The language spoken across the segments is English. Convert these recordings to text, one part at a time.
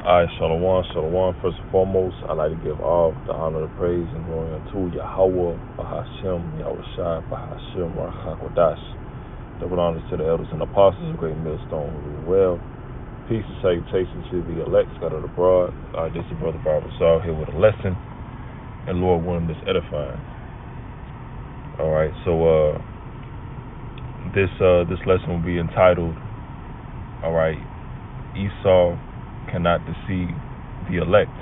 Alright, Shalom, Shalom. First and foremost, I'd like to give all the honor, the praise, and glory unto Yahweh, Bahashem, Yahushua, Bahashem, Rachakodash. Double honors to the elders and apostles of Great Millstone who do well. Peace and salutations to the elect scattered abroad. This is Brother Barber Saul here with a lesson, and Lord willing, this edifying. Alright, so this lesson will be entitled, alright, Esau cannot deceive the elect.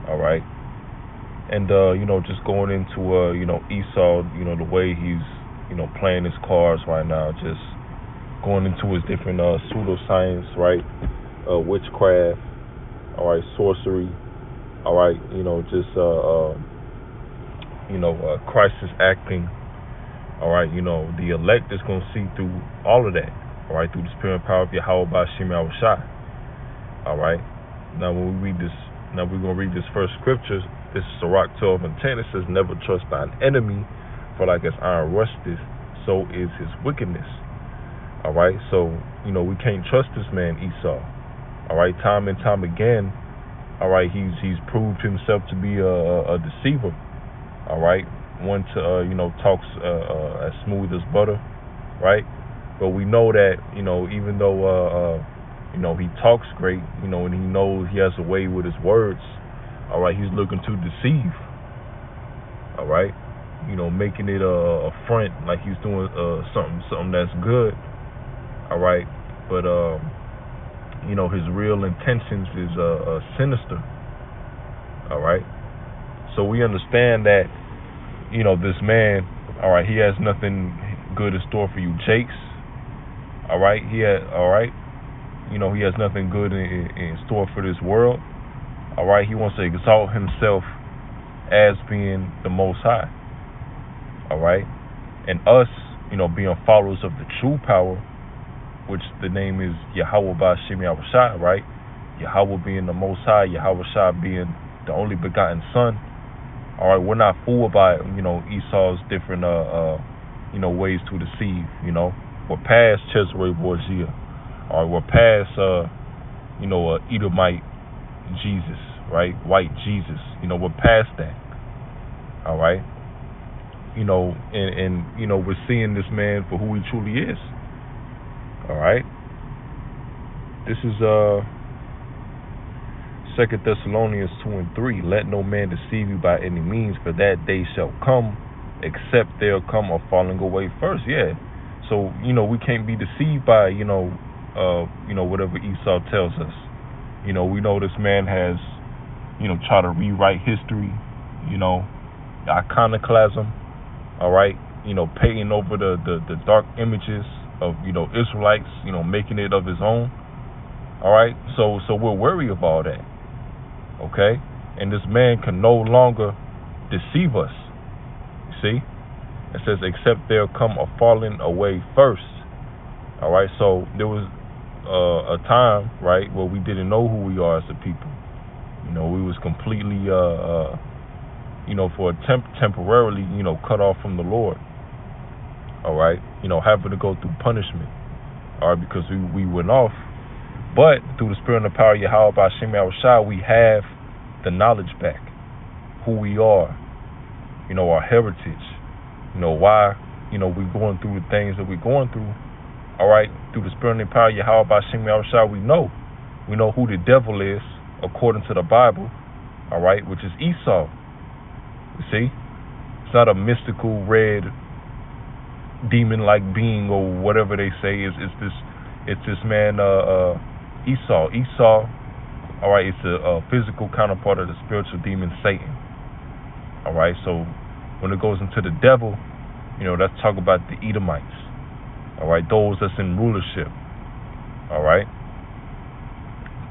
All right, and just going into Esau, the way he's playing his cards right now, just going into his different pseudoscience, right, witchcraft, all right, sorcery, all right, crisis acting, all right, the elect is going to see through all of that, all right, through the spirit and power of Yahweh Ba'ashem Yahushua. All right. Now, when we read this, we're going to read this first scripture. This is Sirach 12 and 10. It says, "Never trust thine enemy, for like as iron rusteth, so is his wickedness." All right. So, we can't trust this man Esau. All right. Time and time again. All right. He's proved himself to be a deceiver. All right. One to talks as smooth as butter. Right. But we know that even though he talks great, and he knows he has a way with his words. All right, he's looking to deceive. All right, making it a front like he's doing something that's good. All right, but his real intentions is sinister. All right, so we understand that this man. All right, he has nothing good in store for you, Jakes. All right, he has nothing good in store for this world. All right, he wants to exalt himself as being the Most High. All right, and us, being followers of the true power, which the name is Yahweh Ba'ashem Yahushua, right? Yahweh being the Most High, Yahushua being the only begotten Son. All right, we're not fooled by Esau's different ways to deceive. We're past Cesare Borgia. All right, we're past, Edomite Jesus, right? White Jesus. We're past that. All right. And we're seeing this man for who he truly is. All right. This is 2 Thessalonians 2 and 3. "Let no man deceive you by any means, for that day shall come, except there come a falling away first." Yeah. So, we can't be deceived by, whatever Esau tells us. We know this man has, tried to rewrite history, iconoclasm, all right, painting over the dark images of, Israelites, making it of his own, all right? So we're wary of all that, okay? And this man can no longer deceive us, you see? It says, "Except there come a falling away first." All right, so there was a time, right, where we didn't know who we are as a people. We was completely, temporarily, cut off from the Lord. All right, having to go through punishment. All right, because we went off. But through the spirit and the power of Yahweh Ba'ashem Yahushua, we have the knowledge back, who we are, our heritage. Why, we're going through the things that we're going through. All right, through the spirit and the power of Yahweh Ba'ashem Yahushua, we know who the devil is according to the Bible. All right, which is Esau. You see, it's not a mystical red demon-like being or whatever they say. It's this man Esau. Esau. All right, it's a physical counterpart of the spiritual demon Satan. All right, so when it goes into the devil, let's talk about the Edomites. All right, those that's in rulership. All right,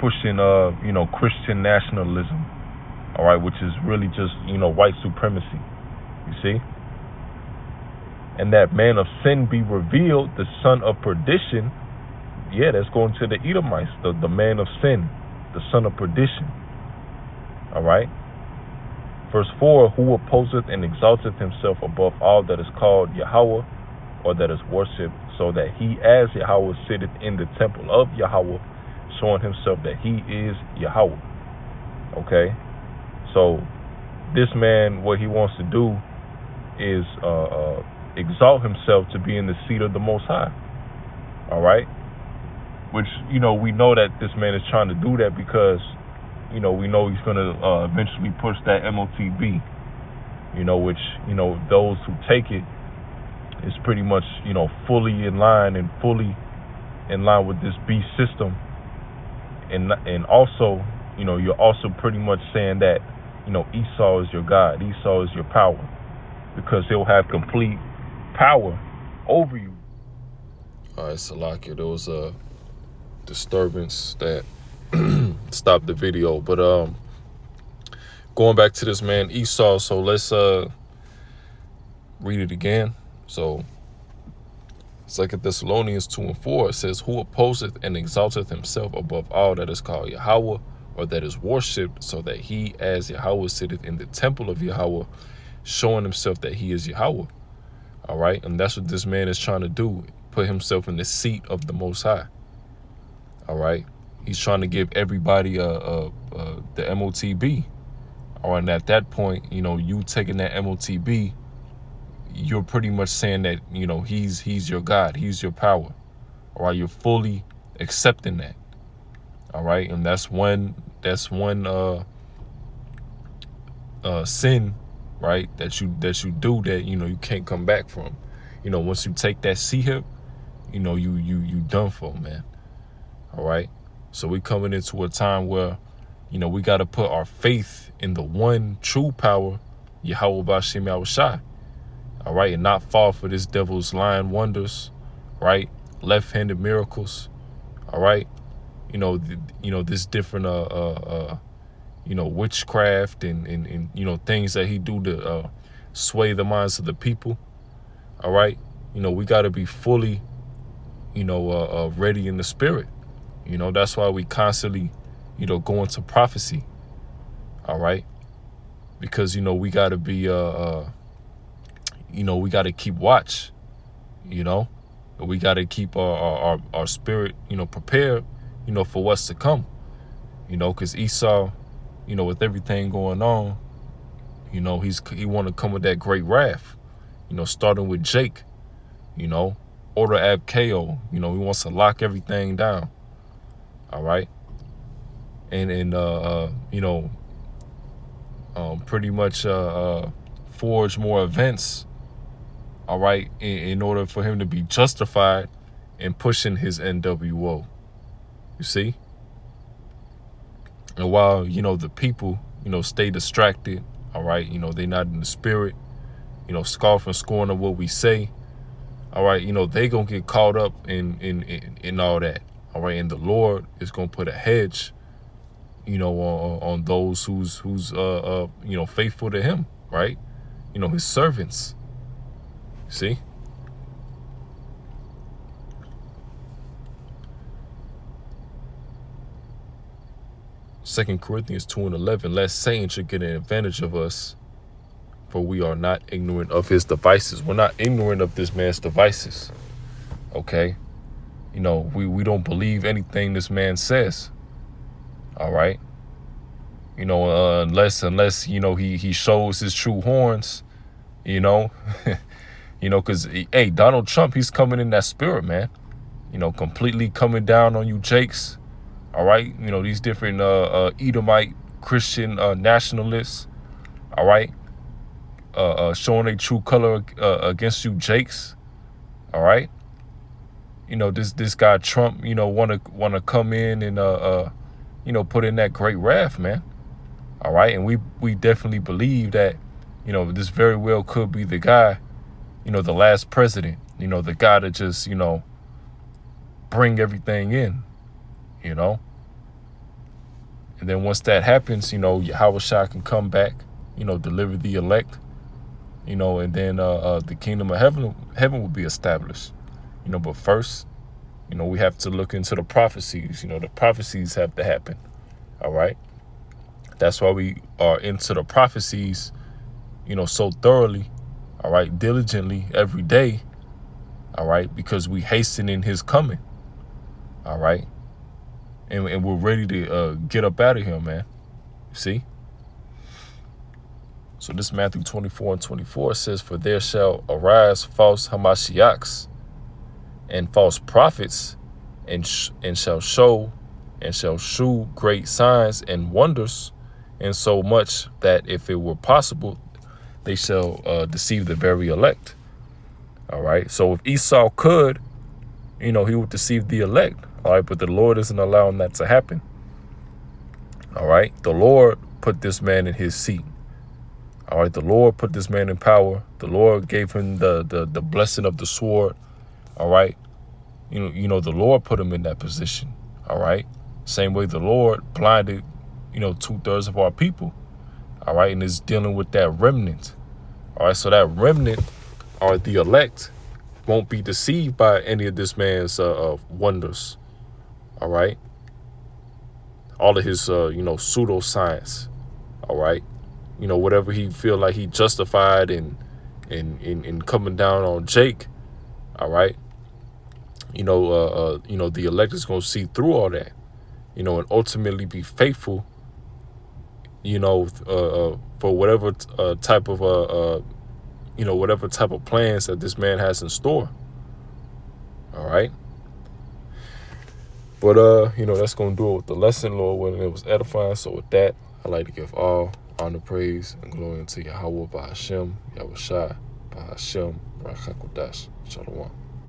pushing Christian nationalism. All right, which is really just white supremacy. You see, and that man of sin be revealed, the son of perdition. Yeah, that's going to the Edomites, the man of sin, the son of perdition. All right. Verse 4, "Who opposeth and exalteth himself above all that is called Yahweh, or that is worshipped, so that he as Yahweh sitteth in the temple of Yahweh, showing himself that he is Yahweh. Okay? So this man, what he wants to do is exalt himself to be in the seat of the Most High. All right? Which, we know that this man is trying to do that because, we know he's going to eventually push that MOTB, which, those who take it is pretty much, fully in line and fully in line with this beast system. And also, you're also pretty much saying that, Esau is your God, Esau is your power, because he'll have complete power over you. All right, Salakia, there was a disturbance that stopped the video, but going back to this man Esau, so let's read it again. So 2 Thessalonians 2:4, it says, who opposeth and exalteth himself above all that is called Yahweh, or that is worshipped, so that he as Yahweh sitteth in the temple of Yahweh, showing himself that he is Yahweh. All right, and that's what this man is trying to do, put himself in the seat of the Most High. All right, he's trying to give everybody the MOTB. All right, and at that point, you taking that MOTB, you're pretty much saying that, he's your God, he's your power. All right, you're fully accepting that. All right, and that's one sin, right, that you do that, you can't come back from. Once you take that C-hip, you done for, man. All right, so we coming into a time where, we got to put our faith in the one true power, Yahweh B'Shem Yahushai. All right, and not fall for this devil's lying wonders, right? Left-handed miracles. All right, this different witchcraft and things that he do to sway the minds of the people. All right, we got to be fully ready in the spirit. That's why we constantly go into prophecy. All right, because we got to be we got to keep watch. We got to keep our spirit prepared for what's to come. Because Esau, with everything going on, he want to come with that great wrath, starting with Jake, order Abkeo, he wants to lock everything down. All right. And pretty much forge more events, all right, in order for him to be justified in pushing his NWO. You see? And while, the people, stay distracted, all right, they not in the spirit, scoff and scorn of what we say, all right, they gonna get caught up in all that, all right, and the Lord is gonna put a hedge, on those who's faithful to him, right? His servants. See? Second Corinthians 2:11, lest Satan should get an advantage of us, for we are not ignorant of his devices. We're not ignorant of this man's devices. Okay? We don't believe anything this man says. All right? Unless he shows his true horns, because, hey, Donald Trump, he's coming in that spirit, man. Completely coming down on you Jakes. All right, these different Edomite Christian nationalists. All right, showing their true color against you Jakes. All right, this guy Trump, wanna come in and put in that great wrath, man. All right, and we definitely believe that this very well could be the guy, the last president, the guy that just bring everything in, and then once that happens, Yahushua can come back, deliver the elect, and then the kingdom of heaven will be established, but first, we have to look into the prophecies. The prophecies have to happen. All right. That's why we are into the prophecies, so thoroughly. All right. Diligently every day. All right. Because we hasten in his coming. All right. and we're ready to get up out of here, man. See? So this Matthew 24:24 says, "For there shall arise false Hamashiachs and false prophets, and shall shew great signs and wonders, and so much that if it were possible, they shall deceive the very elect." All right. So if Esau could, he would deceive the elect. All right. But the Lord isn't allowing that to happen. All right. The Lord put this man in his seat. All right. The Lord put this man in power. The Lord gave him the blessing of the sword. All right. The Lord put him in that position. All right. Same way the Lord blinded, 2/3 of our people. All right. And is dealing with that remnant. All right. So that remnant, or the elect, won't be deceived by any of this man's wonders. All right. All of his, pseudoscience. All right. Whatever he feel like he justified in coming down on Jake. All right. The elect is going to see through all that, and ultimately be faithful, for whatever type of, whatever type of plans that this man has in store. All right. But, that's going to do it with the lesson, Lord, when it was edifying. So with that, I'd like to give all honor, praise, and glory unto Yahweh, Bahashem, Yahushua, Bahashem, Barak HaKodesh. Shalom.